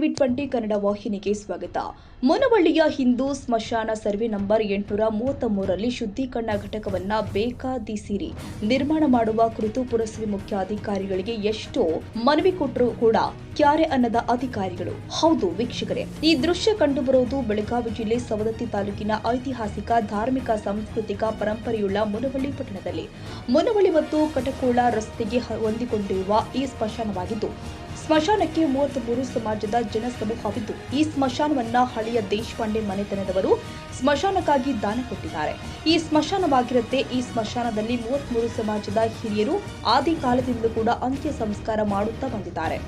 ಟಿವಿ20 ಕನ್ನಡ ವಾಹಿನಿಗೆ ಸ್ವಾಗತ. ಮುನವಳ್ಳಿಯ ಹಿಂದೂ ಸ್ಮಶಾನ ಸರ್ವೆ ನಂಬರ್ 833ರಲ್ಲಿ ಶುದ್ಧೀಕರಣ ಘಟಕವನ್ನ ಬೇಕಾದಿಸಿರಿ ನಿರ್ಮಾಣ ಮಾಡುವ ಕುರಿತು ಪುರಸಭೆ ಮುಖ್ಯ ಅಧಿಕಾರಿಗಳಿಗೆ ಎಷ್ಟೋ ಮನವಿ ಕೊಟ್ಟರೂ ಕೂಡ ಕ್ಯಾರೆ ಅನ್ನದ ಅಧಿಕಾರಿಗಳು. ಹೌದು ವೀಕ್ಷಕರೇ, ಈ ದೃಶ್ಯ ಕಂಡುಬರುವುದು ಬೆಳಗಾವಿ ಜಿಲ್ಲೆ ಸವದತ್ತಿ ತಾಲೂಕಿನ ಐತಿಹಾಸಿಕ ಧಾರ್ಮಿಕ ಸಾಂಸ್ಕೃತಿಕ ಪರಂಪರೆಯುಳ್ಳ ಮುನವಳ್ಳಿ ಪಟ್ಟಣದಲ್ಲಿ ಮುನವಳ್ಳಿ ಮತ್ತು ಕಟಕೋಳ ರಸ್ತೆಗೆ ಹೊಂದಿಕೊಂಡಿರುವ ಈ ಸ್ಮಶಾನವಾಗಿದ್ದು, ಸ್ಮಶಾನಕ್ಕೆ 33 ಸಮಾಜದ ಜನಸಮೂಹವಿದ್ದು, ಈ ಸ್ಮಶಾನವನ್ನ ಹಳೆಯ ದೇಶಪಾಂಡೆ ಮನೆತನದವರು ಸ್ಮಶಾನಕ್ಕಾಗಿ ದಾನ ಕೊಟ್ಟಿದ್ದಾರೆ. ಈ ಸ್ಮಶಾನವಾಗಿರುತ್ತೆ. ಈ ಸ್ಮಶಾನದಲ್ಲಿ 33 ಸಮಾಜದ ಹಿರಿಯರು ಆದಿ ಕಾಲದಿಂದಲೂ ಕೂಡ ಅಂತ್ಯ ಸಂಸ್ಕಾರ ಮಾಡುತ್ತಾ ಬಂದಿದ್ದಾರೆ.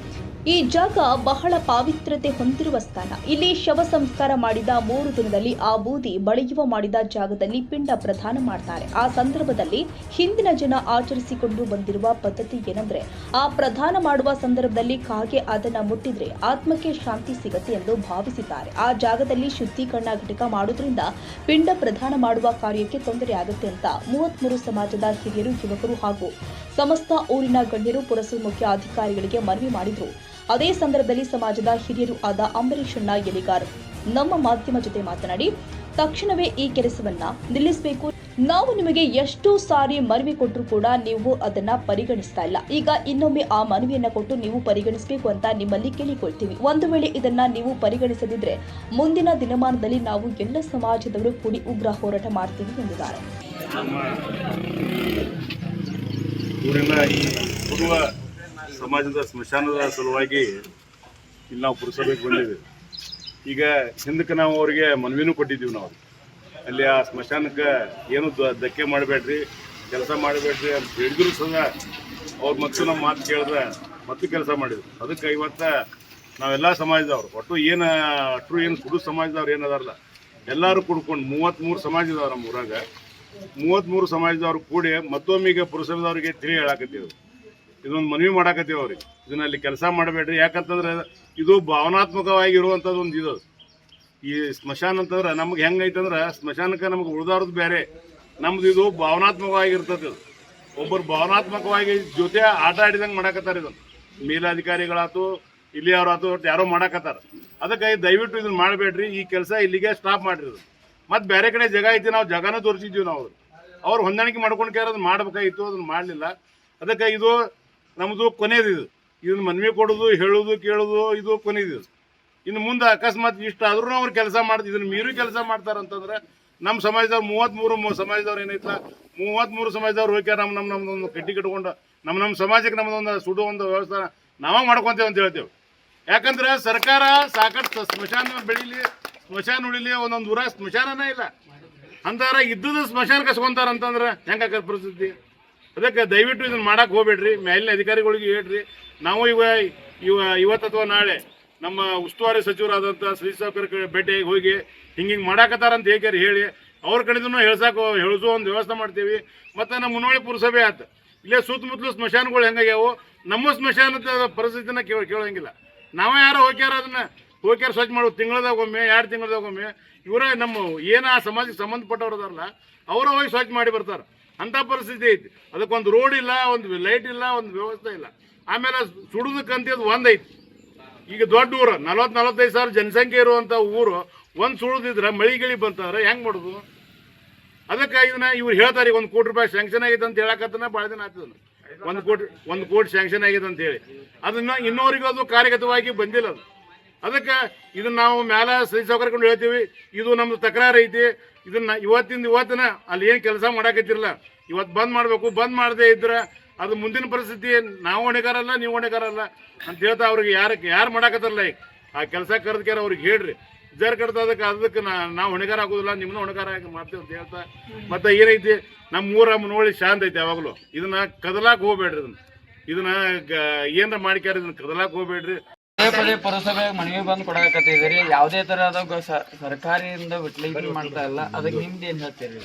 ಈ ಜಾಗ ಬಹಳ ಪಾವಿತ್ರತೆ ಹೊಂದಿರುವ ಸ್ಥಾನ. ಇಲ್ಲಿ ಶವ ಸಂಸ್ಕಾರ ಮಾಡಿದ 3 ದಿನದಲ್ಲಿ ಆ ಬೂದಿ ಬಳಿಯುವ ಮಾಡಿದ ಜಾಗದಲ್ಲಿ ಪಿಂಡ ಪ್ರದಾನ ಮಾಡ್ತಾರೆ. ಆ ಸಂದರ್ಭದಲ್ಲಿ ಹಿಂದಿನ ಜನ ಆಚರಿಸಿಕೊಂಡು ಬಂದಿರುವ ಪದ್ಧತಿ ಏನಂದ್ರೆ, ಆ ಪ್ರದಾನ ಮಾಡುವ ಸಂದರ್ಭದಲ್ಲಿ ಕಾಗೆ ಅದನ್ನ ಮುಟ್ಟಿದ್ರೆ ಆತ್ಮಕ್ಕೆ ಶಾಂತಿ ಸಿಗತ್ತೆ ಎಂದು ಭಾವಿಸಿದ್ದಾರೆ. ಆ ಜಾಗದಲ್ಲಿ ಶುದ್ಧೀಕರಣ ಘಟಕ ಮಾಡುವುದರಿಂದ ಪಿಂಡ ಪ್ರದಾನ ಮಾಡುವ ಕಾರ್ಯಕ್ಕೆ ತೊಂದರೆ ಆಗುತ್ತೆ ಅಂತ 33 ಸಮಾಜದ ಹಿರಿಯರು, ಯುವಕರು ಹಾಗೂ ಸಮಸ್ತ ಊರಿನ ಗಣ್ಯರು ಪುರಸಭೆ ಮುಖ್ಯ ಅಧಿಕಾರಿಗಳಿಗೆ ಮನವಿ ಮಾಡಿದ್ರು. ಅದೇ ಸಂದರ್ಭದಲ್ಲಿ ಸಮಾಜದ ಹಿರಿಯರು ಆದ ಅಂಬರೀಷಣ್ಣ ಎಲಿಗಾರ್ ನಮ್ಮ ಮಾಧ್ಯಮ ಜೊತೆ ಮಾತನಾಡಿ, ತಕ್ಷಣವೇ ಈ ಕೆಲಸವನ್ನ ನಿಲ್ಲಿಸಬೇಕು. ನಾವು ನಿಮಗೆ ಎಷ್ಟು ಸಾರಿ ಮನವಿ ಕೊಟ್ಟರೂ ಕೂಡ ನೀವು ಅದನ್ನ ಪರಿಗಣಿಸ್ತಾ ಇಲ್ಲ. ಈಗ ಇನ್ನೊಮ್ಮೆ ಆ ಮನವಿಯನ್ನ ಕೊಟ್ಟು ನೀವು ಪರಿಗಣಿಸಬೇಕು ಅಂತ ನಿಮ್ಮಲ್ಲಿ ಕೇಳಿಕೊಳ್ತೀವಿ. ಒಂದು ವೇಳೆ ಇದನ್ನ ನೀವು ಪರಿಗಣಿಸದಿದ್ರೆ ಮುಂದಿನ ದಿನಮಾನದಲ್ಲಿ ನಾವು ಎಲ್ಲ ಸಮಾಜದವರು ಕೂಡಿ ಉಗ್ರ ಹೋರಾಟ ಮಾಡ್ತೀವಿ ಎಂದಿದ್ದಾರೆ. ಸಮಾಜದ ಸ್ಮಶಾನದ ಸಲುವಾಗಿ ಇಲ್ಲಿ ನಾವು ಪುರಸಭೆಗೆ ಬಂದಿದ್ದೀವಿ. ಈಗ ಹಿಂದಕ್ಕೆ ನಾವು ಅವರಿಗೆ ಮನವಿನೂ ಕೊಟ್ಟಿದ್ದೀವಿ. ನಾವು ಅಲ್ಲಿ ಆ ಸ್ಮಶಾನಕ್ಕೆ ಏನು ಧಕ್ಕೆ ಮಾಡಬೇಡ್ರಿ, ಕೆಲಸ ಮಾಡಬೇಡ್ರಿ ಅಂತ ಹೇಳಿದ್ರು ಸಹ ಅವ್ರು ಮತ್ತು ನಮ್ಮ ಮಾತು ಕೇಳಿದ್ರೆ ಮತ್ತು ಕೆಲಸ ಮಾಡಿದ್ರು. ಅದಕ್ಕೆ ಇವತ್ತು ನಾವೆಲ್ಲ ಸಮಾಜದವ್ರು ಒಟ್ಟು ಏನು ಸುಡು ಸಮಾಜದವ್ರು ಏನದಾರಲ್ಲ ಎಲ್ಲರೂ ಕುಡ್ಕೊಂಡು 33 ಸಮಾಜ ಇದಾವೆ ನಮ್ಮ ಊರಾಗ. 33 ಸಮಾಜದವ್ರು ಕೂಡಿ ಮತ್ತೊಮ್ಮೆಗೆ ಪುರಸಭೆದವ್ರಿಗೆ ತಿಳಿ ಹೇಳಾಕತ್ತೀವಿ. ಇದೊಂದು ಮನವಿ ಮಾಡಾಕತ್ತೀವಿ ಅವ್ರಿಗೆ, ಇದನ್ನಲ್ಲಿ ಕೆಲಸ ಮಾಡಬೇಡ್ರಿ. ಯಾಕಂತಂದ್ರೆ ಇದು ಭಾವನಾತ್ಮಕವಾಗಿ ಇರುವಂಥದ್ದು ಒಂದು ಇದು. ಈ ಸ್ಮಶಾನ ಅಂತಂದ್ರೆ ನಮ್ಗೆ ಹೆಂಗೈತಂದ್ರೆ ಸ್ಮಶಾನಕ್ಕೆ ನಮ್ಗೆ ಉಳಿದಾರದು ಬೇರೆ, ನಮ್ದು ಇದು ಭಾವನಾತ್ಮಕವಾಗಿರ್ತದೆ. ಇದು ಒಬ್ಬರು ಭಾವನಾತ್ಮಕವಾಗಿ ಜೊತೆ ಆಟ ಆಡಿದಂಗೆ ಮಾಡಾಕತ್ತಾರೆ. ಇದನ್ನು ಮೇಲಾಧಿಕಾರಿಗಳಾಯ್ತು ಇಲ್ಲಿ ಅವ್ರಾಯ್ತು ಒಟ್ಟು ಯಾರೋ ಮಾಡಾಕತ್ತಾರ. ಅದಕ್ಕೆ ದಯವಿಟ್ಟು ಇದನ್ನು ಮಾಡಬೇಡ್ರಿ, ಈ ಕೆಲಸ ಇಲ್ಲಿಗೆ ಸ್ಟಾಪ್ ಮಾಡಿರಿ. ಮತ್ತು ಬೇರೆ ಕಡೆ ಜಾಗ ಐತಿ, ನಾವು ಜಾಗನೂ ತೋರಿಸಿದ್ದೀವಿ. ನಾವು ಅವ್ರು ಹೊಂದಾಣಿಕೆ ಮಾಡ್ಕೊಂಡು ಅದನ್ನು ಮಾಡಬೇಕಾಗಿತ್ತು, ಅದನ್ನು ಮಾಡಲಿಲ್ಲ. ಅದಕ್ಕೆ ಇದು ನಮ್ಮದು ಕೊನೆಯದು. ಇದನ್ನು ಮನವಿ ಕೊಡೋದು, ಹೇಳೋದು, ಕೇಳೋದು ಇದು ಕೊನೆಯದು. ಇನ್ನು ಮುಂದೆ ಅಕಸ್ಮಾತ್ ಇಷ್ಟ ಆದ್ರೂ ಅವ್ರು ಕೆಲಸ ಮಾಡ್ತೀವಿ, ಇದನ್ನು ಮೀರಿ ಕೆಲಸ ಮಾಡ್ತಾರಂತಂದ್ರೆ ನಮ್ಮ ಸಮಾಜದವ್ರು 33 ಸಮಾಜದವ್ರು ಏನೈತ 33 ಸಮಾಜದವ್ರು ಹೋಗ್ಯಾರ ನಮ್ಮದೊಂದು ಕಟ್ಟಿ ಕಟ್ಕೊಂಡು ನಮ್ಮ ಸಮಾಜಕ್ಕೆ ನಮ್ಮದೊಂದು ಸುಡೋ ಒಂದು ವ್ಯವಸ್ಥೆ ನಾವೇ ಮಾಡ್ಕೊತೇವೆ ಅಂತ ಹೇಳ್ತೇವೆ. ಯಾಕಂದ್ರೆ ಸರ್ಕಾರ ಸಾಕಷ್ಟು ಸ್ಮಶಾನ ಬೆಳೀಲಿ, ಸ್ಮಶಾನ ಉಳಿಲಿ, ಒಂದೊಂದು ಊರಾಗ ಸ್ಮಶಾನನೇ ಇಲ್ಲ ಅಂತಾರ, ಇದ್ದದ ಸ್ಮಶಾನ ಕಸ್ಕೊಂತಾರಂತಂದ್ರೆ ಹೆಂಗಾಕ ಪರಿಸ್ಥಿತಿ. ಅದಕ್ಕೆ ದಯವಿಟ್ಟು ಇದನ್ನು ಮಾಡಕ್ಕೆ ಹೋಗ್ಬೇಡ್ರಿ. ಮೇಲಿನ ಅಧಿಕಾರಿಗಳಿಗೆ ಹೇಳ್ರಿ. ನಾವು ಇವತ್ತು ಅಥವಾ ನಾಳೆ ನಮ್ಮ ಉಸ್ತುವಾರಿ ಸಚಿವರಾದಂಥ ಶ್ರೀ ಸಾವ್ಕರ್ ಭೇಟಿಯಾಗಿ ಹೋಗಿ ಹಿಂಗೆ ಮಾಡಾಕತ್ತಾರಂತ ಹೇಳಿ ಅವ್ರ ಕಡೆದೂ ಹೇಳಿಸೋ ಒಂದು ವ್ಯವಸ್ಥೆ ಮಾಡ್ತೀವಿ. ಮತ್ತು ನಮ್ಮ ಮುನವಳ್ಳಿ ಪುರಸಭೆ ಆಯ್ತು, ಇಲ್ಲೇ ಸುತ್ತಮುತ್ತಲು ಸ್ಮಶಾನಗಳು ಹೆಂಗಾಗ್ಯಾವು, ನಮ್ಮ ಸ್ಮಶಾನದ ಪರಿಸ್ಥಿತಿನ ಕೇಳೋಂಗಿಲ್ಲ. ನಾವೇ ಯಾರೋ ಹೋಗ್ಯಾರ ಸ್ವಚ್ಛ ಮಾಡೋದು, ತಿಂಗಳದಾಗೊಮ್ಮೆ 2 ತಿಂಗಳದಾಗೊಮ್ಮೆ ಇವರೇ ನಮ್ಮ ಏನು ಆ ಸಮಾಜಕ್ಕೆ ಸಂಬಂಧಪಟ್ಟವ್ರು ಅದಾರಲ್ಲ ಅವರ ಹೋಗಿ ಸ್ವಚ್ಛ ಮಾಡಿ ಬರ್ತಾರೆ. ಅಂಥ ಪರಿಸ್ಥಿತಿ ಐತಿ. ಅದಕ್ಕೊಂದು ರೋಡ್ ಇಲ್ಲ, ಒಂದು ಲೈಟ್ ಇಲ್ಲ, ಒಂದು ವ್ಯವಸ್ಥೆ ಇಲ್ಲ. ಆಮೇಲೆ ಸುಡೋದಕ್ಕಂತದ್ದು ಒಂದೈತಿ. ಈಗ ದೊಡ್ಡ ಊರು 40-45 ಸಾವಿರ ಜನಸಂಖ್ಯೆ ಇರುವಂಥ ಊರು ಒಂದು ಸುಳಿದಿದ್ರೆ ಮಳಿಗಿಳಿ ಬಂತಂದ್ರೆ ಹೆಂಗೆ ಮಾಡೋದು. ಅದಕ್ಕೆ ಇದನ್ನ ಇವ್ರು ಹೇಳ್ತಾರೆ, ಈಗ 1 ಕೋಟಿ ರೂಪಾಯಿ ಸ್ಯಾಂಕ್ಷನ್ ಆಗೈತೆ ಅಂತ ಹೇಳಕತ್ತನ ಭಾಳ ದಿನ ಆಗ್ತದ. 1 ಕೋಟಿ ಸ್ಯಾಂಕ್ಷನ್ ಆಗೈತೆ ಅಂತ ಹೇಳಿ ಅದನ್ನ ಇನ್ನೋರಿಗೂ ಅದು ಕಾರ್ಯಗತವಾಗಿ ಬಂದಿಲ್ಲ. ಅದು ಅದಕ್ಕೆ ಇದನ್ನ ನಾವು ಮ್ಯಾಲ ಶ್ರೀ ಸಾವ್ಕರ್ಕೊಂಡು ಹೇಳ್ತೀವಿ, ಇದು ನಮ್ದು ತಕರಾರು ಐತಿ. ಇದನ್ನ ಇವತ್ತಿನ ಅಲ್ಲಿ ಏನು ಕೆಲಸ ಮಾಡಾಕತ್ತಿರಲ್ಲ ಇವತ್ತು ಬಂದ್ ಮಾಡಬೇಕು. ಬಂದ್ ಮಾಡದೇ ಇದ್ರೆ ಅದು ಮುಂದಿನ ಪರಿಸ್ಥಿತಿ ನಾವು ಹೊಣೆಗಾರಲ್ಲ, ನೀವು ಹೊಣೆಗಾರಲ್ಲ ಅಂತ ಹೇಳ್ತಾ ಅವ್ರಿಗೆ ಯಾರು ಮಾಡಾಕತ್ತಾರಲ್ಲ ಈಗ ಆ ಕೆಲಸ ಕರೆದಕ್ಯಾರ ಅವ್ರಿಗೆ ಹೇಳ್ರಿ. ಜರ್ ಕಡ್ದ ಅದಕ್ಕೆ ನಾವು ಹೊಣೆಗಾರ ಆಗೋದಿಲ್ಲ, ನಿಮ್ಮನ್ನ ಹೊಣೆಗಾರ ಮಾಡ್ತೇವೆ ಅಂತ ಹೇಳ್ತಾ. ಮತ್ತು ಏನೈತಿ ನಮ್ಮ ಊರ ಮುನವಳ್ಳಿ ಶಾಂತ ಐತಿ ಯಾವಾಗಲೂ. ಇದನ್ನ ಕದಲಾಕ್ ಹೋಗ್ಬೇಡ್ರಿ. ಇದನ್ನ ಏನಾರ ಮಾಡಿಕ್ಯಾರ, ಇದನ್ನ ಕದಲಾಕ್ ಹೋಗ್ಬೇಡ್ರಿ. ಪದೇ ಪುರಸಭೆ ಮನವಿ ಬಂದು ಕೊಡಕತ್ತಿದ್ದೀರಿ, ಯಾವುದೇ ತರಹದ ಸರ್ಕಾರಿಯಿಂದ ವಿಟ್ಲೀಕರಣ ಮಾಡ್ತಾ ಇಲ್ಲ. ಅದಕ್ಕೆ ನಿಮ್ದು ಏನು ಹೇಳ್ತೀರಿ?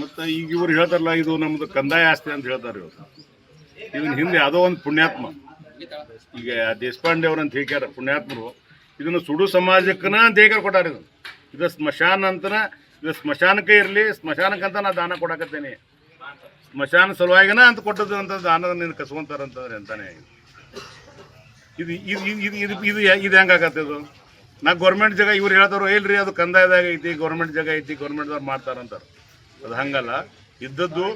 ಮತ್ತು ಈಗ ಇವ್ರು ಹೇಳ್ತಾರಲ್ಲ ಇದು ನಮ್ದು ಕಂದಾಯ ಆಸ್ತಿ ಅಂತ ಹೇಳ್ತಾರೆ. ಇವರು ಇದನ್ನ ಹಿಂದೆ ಯಾವುದೋ ಒಂದು ಪುಣ್ಯಾತ್ಮ, ಈಗ ದೇಶಪಾಂಡೆ ಅವ್ರಂತ ಹೇಳ್ಯಾರ ಪುಣ್ಯಾತ್ಮರು, ಇದನ್ನು ಸುಡು ಸಮಾಜಕ್ಕನ ಅಂತ ಹೇಗೆ ಕೊಟ್ಟಾರ. ಇದು ಸ್ಮಶಾನ ಅಂತನ, ಇದು ಸ್ಮಶಾನಕ್ಕೆ ಇರಲಿ, ಸ್ಮಶಾನಕ್ಕಂತ ನಾ ದಾನ ಕೊಡಕತ್ತೇನೆ, ಸ್ಮಶಾನ ಸಲುವಾಗಿನ ಅಂತ ಕೊಟ್ಟದ್ದು ಅಂತ ದಾನ ನಿನ್ನ ಕಸ್ಕೊಂತಾರಂತಂದ್ರೆ ಅಂತಾನೆ. ಇದು ಇದು ಇದು ಇದು ಇದು ಇದು ಹೆಂಗಾಗತ್ತೆ ಇದು? ನಾ ಗೌರ್ಮೆಂಟ್ ಜಾಗ ಇವ್ರು ಹೇಳ್ತಾರೋ ಇಲ್ರಿ ಅದು ಕಂದಾಯದಾಗ ಐತಿ, ಗೌರ್ಮೆಂಟ್ ಜಾಗ ಐತಿ, ಗೌರ್ಮೆಂಟ್ದವ್ರು ಮಾಡ್ತಾರಂತಾರೆ. ಅದು ಹಂಗಲ್ಲ. ಇದ್ದದ್ದು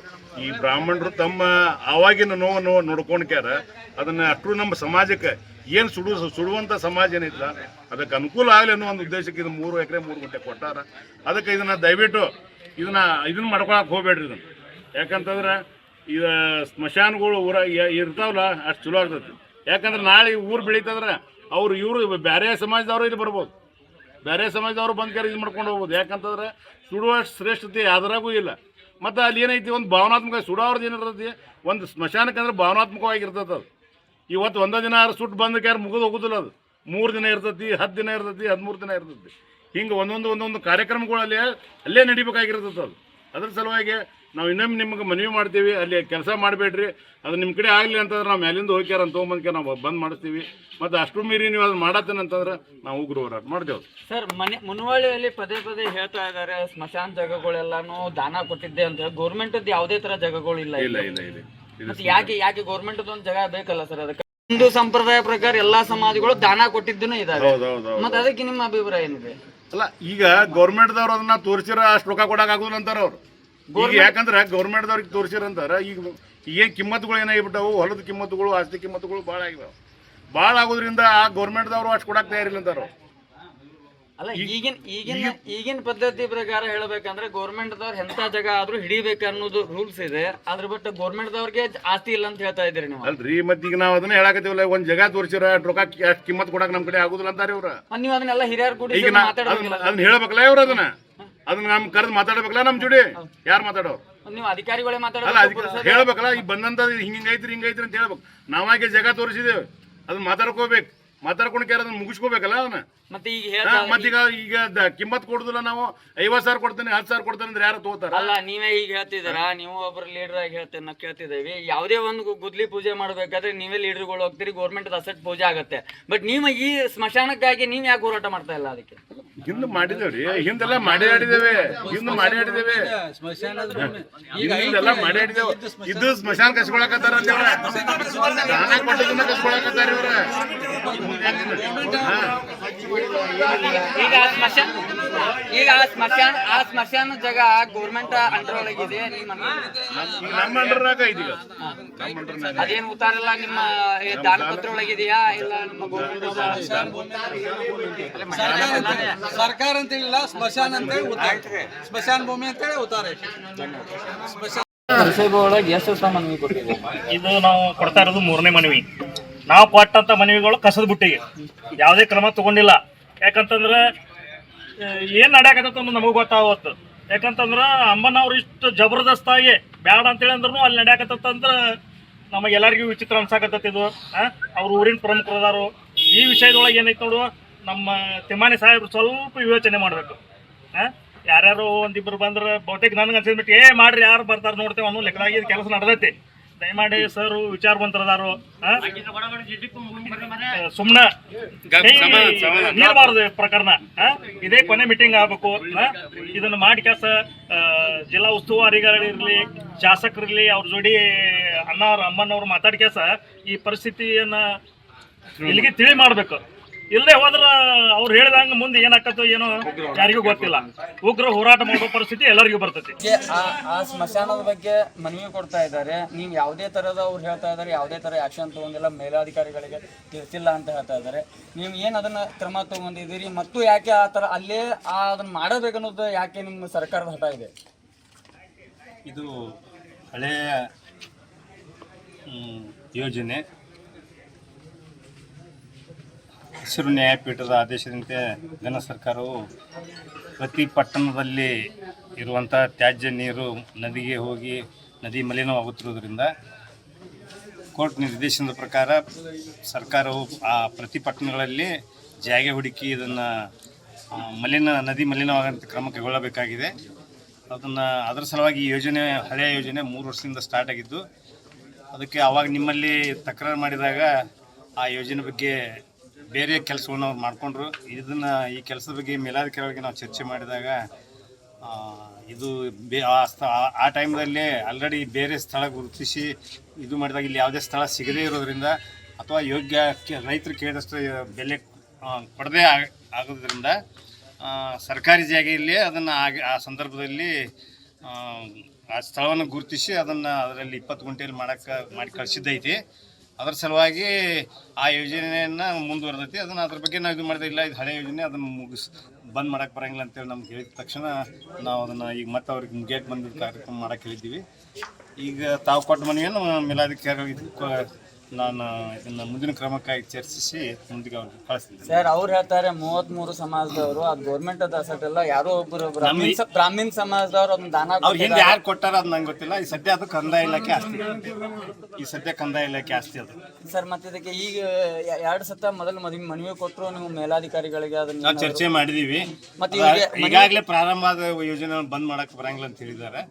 ಈ ಬ್ರಾಹ್ಮಣರು ತಮ್ಮ ಆವಾಗಿನ ನೋವು ನೋಡ್ಕೊಂಡ್ಕ್ಯಾರ ಅದನ್ನ ಅಷ್ಟು ನಮ್ಮ ಸಮಾಜಕ್ಕೆ ಏನು ಸುಡುವಂಥ ಸಮಾಜ ಏನೈತಲ್ಲ ಅದಕ್ಕೆ ಅನುಕೂಲ ಆಗಲಿ ಅನ್ನೋ ಒಂದು ಉದ್ದೇಶಕ್ಕೆ ಇದು 3 ಎಕರೆ 3 ಗುಂಟೆ ಕೊಟ್ಟಾರ. ಅದಕ್ಕೆ ಇದನ್ನ ದಯವಿಟ್ಟು ಇದನ್ನ ಮಾಡ್ಕೊಳಕ್ಕೆ ಹೋಗ್ಬೇಡ್ರಿ ಇದನ್ನು. ಯಾಕಂತಂದ್ರೆ ಇದು ಸ್ಮಶಾನಗಳು ಇರ್ತಾವಲ್ಲ ಅಷ್ಟು ಚಲೋ ಆಗ್ತೈತಿ. ಯಾಕಂದ್ರೆ ನಾಳೆ ಊರು ಬೆಳೀತಂದ್ರೆ ಇವರು ಬೇರೆ ಸಮಾಜದವರು ಇಲ್ಲಿ ಬರ್ಬೋದು, ಬೇರೆ ಸಮಾಜದವರು ಬಂದು ಇದು ಮಾಡ್ಕೊಂಡು ಹೋಗ್ಬೋದು. ಯಾಕಂತಂದ್ರೆ ಸುಡುವಷ್ಟು ಶ್ರೇಷ್ಠತೆ ಯಾವ್ದ್ರಾಗೂ ಇಲ್ಲ. ಮತ್ತು ಅಲ್ಲಿ ಏನೈತಿ ಒಂದು ಭಾವನಾತ್ಮಕ ಸುಡೋರ್ದು ಏನಿರ್ತೈತಿ, ಒಂದು ಸ್ಮಶಾನಕ್ಕೆ ಅಂದ್ರೆ ಭಾವನಾತ್ಮಕವಾಗಿರ್ತೈತೆ ಅದು. ಇವತ್ತು ಒಂದೇ ದಿನ ಸುಟ್ಟು ಬಂದಕ್ಕೆ ಯಾರು ಮುಗಿದು ಹೋಗೋದಿಲ್ಲ. ಅದು 3 ದಿನ ಇರ್ತೈತಿ, 10 ದಿನ ಇರ್ತೈತಿ, 13 ದಿನ ಇರ್ತೈತಿ. ಹಿಂಗೆ ಒಂದೊಂದು ಕಾರ್ಯಕ್ರಮಗಳು ಅಲ್ಲೇ ನಡಿಬೇಕಾಗಿರ್ತೈತೆ ಅದು. ಅದ್ರ ಸಲುವಾಗಿ ನಾವು ಇನ್ನೊಮ್ಮೆ ನಿಮ್ಗೆ ಮನವಿ ಮಾಡ್ತೀವಿ, ಅಲ್ಲಿ ಕೆಲಸ ಮಾಡಬೇಡ್ರಿ. ಅದು ನಿಮ್ಮ ಕಡೆ ಆಗಲಿ ಅಂತಂದ್ರೆ ನಾವು ಮೇಲಿಂದ ಹೋಗ್ಯಾರ ಅಂತ ತೊಗೊಂಬಂದ್ಕೆ ನಾವು ಬಂದ್ ಮಾಡಿಸ್ತೀವಿ. ಮತ್ತು ಅಷ್ಟು ಮೀರಿ ನೀವು ಅದನ್ನ ಮಾಡತ್ತೇನೆ ಅಂತಂದ್ರೆ ನಾವು ಉಗ್ರ ಹೋರಾಟ ಮಾಡ್ತೇವೆ. ಸರ್, ಮುನವಳ್ಳಿಯಲ್ಲಿ ಪದೇ ಹೇಳ್ತಾ ಇದ್ದಾರೆ ಸ್ಮಶಾನ ಜಾಗಗಳೆಲ್ಲಾನು ದಾನ ಕೊಟ್ಟಿದ್ದೆ ಅಂತ. ಗೌರ್ಮೆಂಟ್ ಯಾವುದೇ ತರ ಜಾಗಗಳು ಇಲ್ಲ. ಮತ್ತೆ ಯಾಕೆ ಗೌರ್ಮೆಂಟ್ ಒಂದು ಜಾಗ ಬೇಕಲ್ಲ ಸರ್? ಅದಕ್ಕೆ ಹಿಂದೂ ಸಂಪ್ರದಾಯ ಪ್ರಕಾರ ಎಲ್ಲಾ ಸಮಾಜಗಳು ದಾನ ಕೊಟ್ಟಿದ್ದೂ ಇದಾವೆ. ಮತ್ತೆ ಅದಕ್ಕೆ ನಿಮ್ಮ ಅಭಿಪ್ರಾಯ ಏನಿದೆ? ಅಲ್ಲ, ಈಗ ಗೌರ್ಮೆಂಟ್ದವ್ರು ಅದನ್ನ ತೋರಿಸಿರ ಅಷ್ಟು ರೊಕ್ಕ ಕೊಡಕ್ ಆಗುದಿಲ್ಲ ಅಂತಾರ ಅವ್ರು. ಈಗ ಯಾಕಂದ್ರೆ ಗೌರ್ಮೆಂಟ್ದವ್ರಿಗೆ ತೋರಿಸಿರಂತಾರ ಈಗ ಏನ್ ಕಿಮ್ಮತ್ತುಗಳು ಏನಾಗಿಬಿಟ್ಟವು, ಹೊಲದ ಕಿಮ್ಮತ್ತುಗಳು, ಆಸ್ತಿ ಕಿಮ್ಮತ್ತುಗಳು ಭಾಳ ಆಗಿದಾವೆ. ಭಾಳ ಆಗೋದ್ರಿಂದ ಆ ಗೌರ್ಮೆಂಟ್ದವ್ರು ಅಷ್ಟು ಕೊಡಕ್ ತಯಾರಿಲ್ಲ ಅಂತಾರ. ಅಲ್ಲ, ಈಗಿನ ಪದ್ಧತಿ ಪ್ರಕಾರ ಹೇಳ್ಬೇಕಂದ್ರೆ ಗೌರ್ಮೆಂಟ್ದವ್ರು ಎಂತ ಜಾಗ ಆದ್ರೂ ಹಿಡಿಬೇಕು ಅನ್ನೋದು ರೂಲ್ಸ್ ಇದೆ. ಅದ್ರ ಬಟ್ ಗೌರ್ಮೆಂಟ್ದವ್ರಿಗೆ ಆಸ್ತಿ ಇಲ್ಲ ಅಂತ ಹೇಳ್ತಾ ಇದ್ದೀರಿ ನೀವು. ಅಲ್ರಿ, ಮತ್ತೆ ಈಗ ನಾವು ಅದನ್ನ ಹೇಳಕತ್ತೀವಲ್ಲ, ಒಂದ್ ಜಾಗ ತೋರಿಸಿರ ರೊಕ್ಕ ಕಿಮ್ಮತ್ ಕೊಡಕ್ ನಮ್ ಕಡೆ ಆಗುದಿಲ್ಲ ಅಂತಾರ ಇವ್ರ. ನೀವು ಅದನ್ನೆಲ್ಲ ಹಿರಿಯರು ಕೂಡ ಅದನ್ನ ಹೇಳ್ಬೇಕಲ್ಲ ಇವ್ರ. ಅದನ್ನ ನಮ್ ಕರೆದು ಮಾತಾಡ್ಬೇಕಲ್ಲ ನಮ್ ಜೋಡಿ. ಯಾರು ಮಾತಾಡೋರು? ನೀವು ಅಧಿಕಾರಿಗಳೇ ಅಲ್ಲ, ಹೇಳ್ಬೇಕಲ್ಲ. ಈಗ ಬಂದಂತ ಹಿಂಗೈತ್ರಿ ಅಂತ ಹೇಳ್ಬೇಕು. ನಾವಾಗೆ ಜಾಗ ತೋರಿಸಿದೇವೆ, ಅದನ್ನ ಮಾತಾಡ್ಕೊಂಡು ಅದನ್ನ ಮುಗಿಸ್ಕೋಬೇಕಲ್ಲ ಅದನ್ನ. ಮತ್ತೆ ಈಗ ಕಿಮ್ಮತ್ ಕೊಡುದಿಲ್ಲ. ನಾವು 50,000 ಕೊಡ್ತೇನೆ, 10,000 ಕೊಡ್ತೇನೆ ಅಂದ್ರೆ ಯಾರು ತಗೋತಾರ? ಅಲ್ಲ, ನೀವೇ ಈಗ ಹೇಳ್ತಿದಾರ, ನೀವು ಒಬ್ರು ಲೀಡರ್ ಆಗಿ ನಾವು ಕೇಳ್ತಿದ್ದೇವೆ. ಯಾವುದೇ ಒಂದು ಗುದ್ಲಿ ಪೂಜೆ ಮಾಡ್ಬೇಕಾದ್ರೆ ನೀವೇ ಲೀಡರ್ಗಳು ಹೋಗ್ತೀರಿ, ಗೌರ್ಮೆಂಟ್ ಅಸೆಟ್ ಪೂಜೆ ಆಗುತ್ತೆ. ಬಟ್ ನೀವು ಈ ಸ್ಮಶಾನಕ್ಕಾಗಿ ನೀವ್ ಯಾಕೆ ಹೋರಾಟ ಮಾಡ್ತಾ ಇಲ್ಲ? ಅದಕ್ಕೆ ಹಿಂದೆ ಮಾಡಿದೇವ್ರಿ, ಹಿಂದೆಲ್ಲ ಮಾಡಿ ಆಡಿದ್ದೇವೆ. ಹಿಂದೆಲ್ಲ ಮಾಡಿ ಆಡಿದ್ದೇವೆ. ಇದು ಸ್ಮಶಾನ ಕಸ್ಕೊಳಕತ್ತಾರ ಅಂತೇವ್ರ, ದಾನ ಕೊಟ್ಟದನ್ನ ಕಸ್ಕೊಳಕತ್ತಾರ ಇವ್ರ. ಈಗ ಆ ಸ್ಮಶಾನ ಜಾಗ ಗೌರ್ಮೆಂಟ್ ಅಂಡರ್ ಒಳಗಿದೆ. ನಮ್ಮ ಅಂಡರ್ನಾಗ ಐತಿ. ಅದೇನು ಉತ್ತಾರಲ್ಲ ನಿಮ್ಮ ದಾನ ಪತ್ರ ಒಳಗಿದೆಯಾ? ಇಲ್ಲ ನಮ್ಮ ಗೌರ್ಮೆಂಟ್ ಸರ್ಕಾರ ಅಂತ ಹೇಳಿಲ್ಲ, ಸ್ಮಶಾನ ಅಂತೇಳಿ ಉತ್ತಾರೆ, ಸ್ಮಶಾನ ಭೂಮಿ ಅಂತೇಳಿ ಉತ್ತಾರೆ. ಇದು ನಾವು ಕೊಡ್ತಾ ಇರೋದು 3ನೇ ಮನವಿ. ನಾವು ಕೊಟ್ಟಂತ ಮನವಿಗಳು ಕಸದ ಬುಟ್ಟಿಗೆ ಯಾವುದೇ ಕ್ರಮ ತಗೊಂಡಿಲ್ಲ. ಯಾಕಂತಂದ್ರೆ ಏನ್ ನಡೆಯಕತ್ತ ನಮಗೂ ಗೊತ್ತಾಗತ್ತು. ಯಾಕಂತಂದ್ರ ಅಮ್ಮನವ್ರು ಇಷ್ಟು ಜಬರ್ದಸ್ತಾಗಿ ಬ್ಯಾಡ ಅಂತೇಳಿ ಅಂದ್ರೂ ಅಲ್ಲಿ ನಡೆಯಕತ್ತಂದ್ರ ನಮಗೆಲ್ಲರಿಗೂ ವಿಚಿತ್ರ ಅನ್ಸಾಕತ್ತೈತಿ. ಇದು ಅವ್ರ ಊರಿನ ಪ್ರಮುಖರದಾರು. ಈ ವಿಷಯದೊಳಗೆ ಏನೈತೆ ನೋಡು, ನಮ್ಮ ತಿಮ್ಮಾನಿ ಸಾಹೇಬ್ರು ಸ್ವಲ್ಪ ಯೋಚನೆ ಮಾಡ್ಬೇಕು. ಯಾರ್ಯಾರು ಒಂದಿಬ್ರು ಬಂದ್ರೆ ಬಹುತೇಕ ನನಗೆ ಅನ್ಸಿದ್ಬಿಟ್ಟು ಮಾಡ್ರಿ, ಯಾರು ಬರ್ತಾರೆ ನೋಡ್ತೇವೆ ಅನ್ನೋ ಲೆಕ್ಕದಾಗಿ ಕೆಲಸ ನಡೆದೈತಿ. ದಯಮಾಡಿ ಸರ್ ವಿಚಾರವಂತರದಾರು ಸುಮ್ನೆ ನೀಡಬಾರ್ದು ಪ್ರಕರಣ. ಇದೇ ಕೊನೆ ಮೀಟಿಂಗ್ ಆಗ್ಬೇಕು. ಇದನ್ನ ಮಾಡಿ ಕೆಲಸ ಜಿಲ್ಲಾ ಉಸ್ತುವಾರಿಗಳಿರ್ಲಿ, ಶಾಸಕರಿರ್ಲಿ, ಅವ್ರ ಜೋಡಿ ಅಮ್ಮನವ್ರು ಮಾತಾಡಿ ಕೆಲಸ ಈ ಪರಿಸ್ಥಿತಿಯನ್ನ ಇಲ್ಲಿಗೆ ತಿಳಿ ಮಾಡ್ಬೇಕು. ಇಲ್ಲದೆ ಹೋದ್ರ ಅವ್ರು ಹೇಳಿದಂಗ ಮುಂದೆ ಏನಾಕತ್ತೋ ಏನೋ ಯಾರಿಗೂ ಗೊತ್ತಿಲ್ಲ. ಉಗ್ರ ಹೋರಾಟ ಮಾಡೋ ಪರಿಸ್ಥಿತಿ ಎಲ್ಲರಿಗೂ ಬರ್ತೈತಿ. ಆ ಸ್ಮಶಾನದ ಬಗ್ಗೆ ಮನವಿ ಕೊಡ್ತಾ ಇದ್ದಾರೆ. ನೀವು ಯಾವುದೇ ತರದ ಅವ್ರು ಹೇಳ್ತಾ ಇದ್ದಾರೆ, ಯಾವುದೇ ತರ ಆಕ್ಷನ್ ತಗೊಂಡಿಲ್ಲ, ಮೇಲಾಧಿಕಾರಿಗಳಿಗೆ ತಿಳಿಸಿಲ್ಲ ಅಂತ ಹೇಳ್ತಾ ಇದ್ದಾರೆ. ನೀವು ಏನ್ ಅದನ್ನ ಕ್ರಮ ತಗೊಂಡಿದ್ದೀರಿ ಮತ್ತು ಯಾಕೆ ಆ ತರ ಅಲ್ಲೇ ಅದನ್ನ ಮಾಡಬೇಕನ್ನೋದು ಯಾಕೆ ನಿಮ್ಮ ಸರ್ಕಾರದ ಹಠ ಇದೆ? ಇದು ಹಳೆಯ ಯೋಜನೆ. ಹಸಿರು ನ್ಯಾಯಪೀಠದ ಆದೇಶದಂತೆ ಘನ ಸರ್ಕಾರವು ಪ್ರತಿ ಪಟ್ಟಣದಲ್ಲಿ ಇರುವಂಥ ತ್ಯಾಜ್ಯ ನೀರು ನದಿಗೆ ಹೋಗಿ ನದಿ ಮಲಿನವಾಗುತ್ತಿರುವುದರಿಂದ ಕೋರ್ಟ್ ನಿರ್ದೇಶನದ ಪ್ರಕಾರ ಸರ್ಕಾರವು ಆ ಪ್ರತಿ ಪಟ್ಟಣಗಳಲ್ಲಿ ಜಾಗ ಹುಡುಕಿ ಇದನ್ನು ನದಿ ಮಲಿನವಾಗಂಥ ಕ್ರಮ ಕೈಗೊಳ್ಳಬೇಕಾಗಿದೆ. ಅದರ ಸಲುವಾಗಿ ಈ ಯೋಜನೆ, ಹಳೆಯ ಯೋಜನೆ 3 ವರ್ಷದಿಂದ ಸ್ಟಾರ್ಟ್ ಆಗಿದ್ದು, ಅದಕ್ಕೆ ಆವಾಗ ನಿಮ್ಮಲ್ಲಿ ತಕರಾರು ಮಾಡಿದಾಗ ಆ ಯೋಜನೆ ಬಗ್ಗೆ ಬೇರೆ ಕೆಲಸವನ್ನು ಅವ್ರು ಮಾಡಿಕೊಂಡ್ರು. ಈ ಕೆಲಸದ ಬಗ್ಗೆ ಮೇಲಾಧಿಕಾರಿಗಳಿಗೆ ನಾವು ಚರ್ಚೆ ಮಾಡಿದಾಗ ಇದು ಆ ಟೈಮ್ದಲ್ಲಿ ಆಲ್ರೆಡಿ ಬೇರೆ ಸ್ಥಳ ಗುರುತಿಸಿ ಇದು ಮಾಡಿದಾಗ ಇಲ್ಲಿ ಯಾವುದೇ ಸ್ಥಳ ಸಿಗದೇ ಇರೋದ್ರಿಂದ ಅಥವಾ ಯೋಗ್ಯ ರೈತರು ಕೇಳಿದಷ್ಟು ಬೆಲೆ ಕೊಡದೇ ಆಗೋದ್ರಿಂದ ಸರ್ಕಾರಿ ಜಾಗೆಯಲ್ಲಿ ಅದನ್ನು ಆ ಸಂದರ್ಭದಲ್ಲಿ ಆ ಸ್ಥಳವನ್ನು ಗುರುತಿಸಿ ಅದರಲ್ಲಿ 20 ಗುಂಟೆಯಲ್ಲಿ ಮಾಡಿ ಕಳಿಸಿದ್ದೈತಿ. ಅದರ ಸಲುವಾಗಿ ಆ ಯೋಜನೆಯನ್ನು ಮುಂದುವರೆದೈತಿ. ಅದ್ರ ಬಗ್ಗೆ ನಾವು ಇದು ಮಾಡಿದೆ ಇಲ್ಲ, ಇದು ಹಳೆ ಯೋಜನೆ, ಅದನ್ನು ಬಂದ್ ಮಾಡಕ್ಕೆ ಬರೋಂಗಿಲ್ಲ ಅಂತೇಳಿ ನಮ್ಗೆ ಹೇಳಿದ ತಕ್ಷಣ ನಾವು ಅದನ್ನು ಈಗ ಮತ್ತೆ ಅವ್ರಿಗೆ ಗೇಟ್ ಬಂದಿದ್ದ ಕಾರ್ಯಕ್ರಮ ಮಾಡಕ್ಕೆ ಹೇಳಿದ್ದೀವಿ. ಈಗ ತಾವು ಕೊಟ್ಟ ಮನವಿಯನ್ನು ಮೇಲಾಧಿಕಾರಿಗಳು ನಾನು ಇದನ್ನು ಮುಂದಿನ ಕ್ರಮಕ್ಕಾಗಿ ಚರ್ಚಿಸಿ ಮುಂದಿಗೆ ಅವ್ರಿಗೆ ಕಳಿಸ್ತೀನಿ. ಸರ್ ಅವ್ರು ಹೇಳ್ತಾರೆ 33 ಸಮಾಜದವರು ಅದು ಗೌರ್ಮೆಂಟ್ ಅದ ಅಸೆಟ್ ಎಲ್ಲ ಯಾರೋ ಒಬ್ಬರು ಬ್ರಾಹ್ಮಣ ಸಮಾಜದವ್ರು ಅದನ್ನ ದಾನ ಅವ್ರು ಹಿಂದೆ ಯಾರು ಕೊಟ್ಟಾರ ಅದು ನಂಗೆ ಗೊತ್ತಿಲ್ಲ. ಈ ಸದ್ಯ ಅದು ಕಂದಾಯ ಇಲಾಖೆ ಆಸ್ತಿ ಅದು. ಸರ್ ಮತ್ತೆ ಇದಕ್ಕೆ ಈಗ 2 ಸತ ಮೊದಲು ಮನವಿ ಕೊಟ್ಟರು ನೀವು ಮೇಲಾಧಿಕಾರಿಗಳಿಗೆ ಅದನ್ನ ನಾವು ಚರ್ಚೆ ಮಾಡಿದೀವಿ. ಈಗಾಗಲೇ ಪ್ರಾರಂಭ ಆದ ಯೋಜನೆ ಬಂದ್ ಮಾಡಕ್ಕೆ ಬರಂಗಿಲ್ಲ ಅಂತ ಹೇಳಿದ್ದಾರೆ.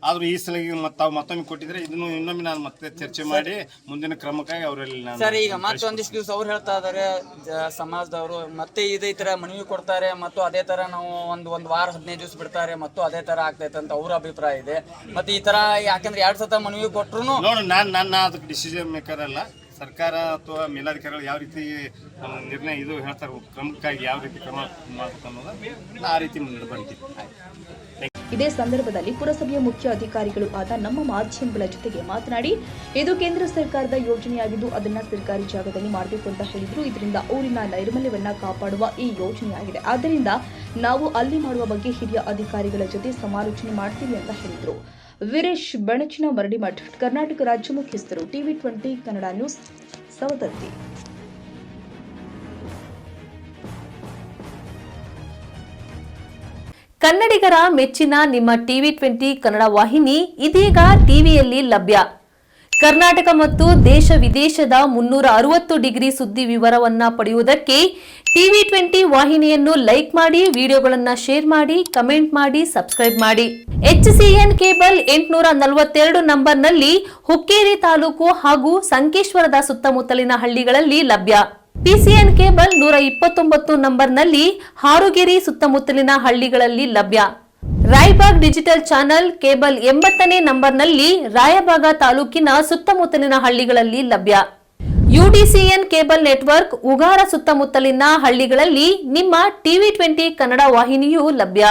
ಆದ್ರೂ ಈ ಸಲ ತಾವು ಮತ್ತೊಮ್ಮೆ ಕೊಟ್ಟಿದ್ರೆ ಇದನ್ನು ಇನ್ನೊಮ್ಮೆ ನಾನು ಮತ್ತೆ ಚರ್ಚೆ ಮಾಡಿ ಮುಂದಿನ ಕ್ರಮಕ್ಕಾಗಿ ಅವರಲ್ಲಿ ಸರ್ ಈಗ ಮತ್ತೊಂದಿಷ್ಟು ದಿವಸ ಅವ್ರು ಹೇಳ್ತಾ ಇದಾರೆ ಸಮಾಜದವರು ಮತ್ತೆ ಇದೇ ತರ ಮನವಿ ಕೊಡ್ತಾರೆ ಮತ್ತು ಅದೇ ತರ ನಾವು ಒಂದು ವಾರ 15 ದಿವಸ ಬಿಡ್ತಾರೆ ಮತ್ತು ಅದೇ ತರ ಆಗ್ತೈತೆ ಅಂತ ಅವ್ರ ಅಭಿಪ್ರಾಯ ಇದೆ. ಮತ್ತೆ ಈ ತರ ಯಾಕಂದ್ರೆ 2 ಸತ ಮನವಿ ಕೊಟ್ರು ನೋಡಿ ನಾನು ಅದಕ್ಕೆ ಡಿಸಿಷನ್ ಮೇಕರ್ ಅಲ್ಲ. ಸರ್ಕಾರ ಅಥವಾ ಮೇಲಾಧಿಕಾರಿಗಳು ಯಾವ ರೀತಿ ನಿರ್ಣಯ ಇದು ಹೇಳ್ತಾರೆ ಕ್ರಮಕ್ಕಾಗಿ ಯಾವ ರೀತಿ ಕ್ರಮ ಮಾಡಬೇಕು ಅನ್ನೋದು ಆ ರೀತಿ ಮುಂದೆ ಬರ್ತೀವಿ. ಇದೇ ಸಂದರ್ಭದಲ್ಲಿ ಪುರಸಭೆಯ ಮುಖ್ಯ ಅಧಿಕಾರಿಗಳು ಆದ ನಮ್ಮ ಮಾಧ್ಯಮಗಳ ಜೊತೆಗೆ ಮಾತನಾಡಿ, ಇದು ಕೇಂದ್ರ ಸರ್ಕಾರದ ಯೋಜನೆಯಾಗಿದ್ದು ಅದನ್ನ ಸರ್ಕಾರಿ ಜಾಗದಲ್ಲಿ ಮಾಡಬೇಕು ಅಂತ ಹೇಳಿದ್ರು. ಇದರಿಂದ ಊರಿನ ನೈರ್ಮಲ್ಯವನ್ನ ಕಾಪಾಡುವ ಈ ಯೋಜನೆಯಾಗಿದೆ. ಆದ್ದರಿಂದ ನಾವು ಅಲ್ಲಿ ಮಾಡುವ ಬಗ್ಗೆ ಹಿರಿಯ ಅಧಿಕಾರಿಗಳ ಜೊತೆ ಸಮಾಲೋಚನೆ ಮಾಡ್ತೀವಿ ಅಂತ ಹೇಳಿದ್ರು. ವೀರೇಶ್ ಬೆಣಚಿನ ಮರಡಿಮಠ್, ಕರ್ನಾಟಕ ರಾಜ್ಯ ಮುಖ್ಯಸ್ಥರು, TV20 ಕನ್ನಡ ನ್ಯೂಸ್, ಸವದತ್ತಿ. ಕನ್ನಡಿಗರ ಮೆಚ್ಚಿನ ನಿಮ್ಮ TV20 ಕನ್ನಡ ವಾಹಿನಿ ಇದೀಗ ಟಿವಿಯಲ್ಲಿ ಲಭ್ಯ. ಕರ್ನಾಟಕ ಮತ್ತು ದೇಶ ವಿದೇಶದ 360 ಡಿಗ್ರಿ ಸುದ್ದಿ ವಿವರವನ್ನ ಪಡೆಯುವುದಕ್ಕೆ TV20 ವಾಹಿನಿಯನ್ನು ಲೈಕ್ ಮಾಡಿ, ವಿಡಿಯೋಗಳನ್ನು ಶೇರ್ ಮಾಡಿ, ಕಮೆಂಟ್ ಮಾಡಿ, ಸಬ್ಸ್ಕ್ರೈಬ್ ಮಾಡಿ. HCN ಕೇಬಲ್ 842 ನಂಬರ್ನಲ್ಲಿ ಹುಕ್ಕೇರಿ ತಾಲೂಕು ಹಾಗೂ ಸಂಕೇಶ್ವರದ ಸುತ್ತಮುತ್ತಲಿನ ಹಳ್ಳಿಗಳಲ್ಲಿ ಲಭ್ಯ. PCN ಕೇಬಲ್ 129 ನಂಬರ್ನಲ್ಲಿ ಹಾರುಗೆರೆ ಸುತ್ತಮುತ್ತಲಿನ ಹಳ್ಳಿಗಳಲ್ಲಿ ಲಭ್ಯ. ರಾಯಬಾಗ್ ಡಿಜಿಟಲ್ ಚಾನೆಲ್ ಕೇಬಲ್ 80ನೇ ನಂಬರ್ನಲ್ಲಿ ರಾಯಬಾಗ ತಾಲೂಕಿನ ಸುತ್ತಮುತ್ತಲಿನ ಹಳ್ಳಿಗಳಲ್ಲಿ ಲಭ್ಯ. UDCN ಕೇಬಲ್ ನೆಟ್ವರ್ಕ್ ಉಗಾರ ಸುತ್ತಮುತ್ತಲಿನ ಹಳ್ಳಿಗಳಲ್ಲಿ ನಿಮ್ಮ TV20 ಕನ್ನಡ ವಾಹಿನಿಯೂ ಲಭ್ಯ.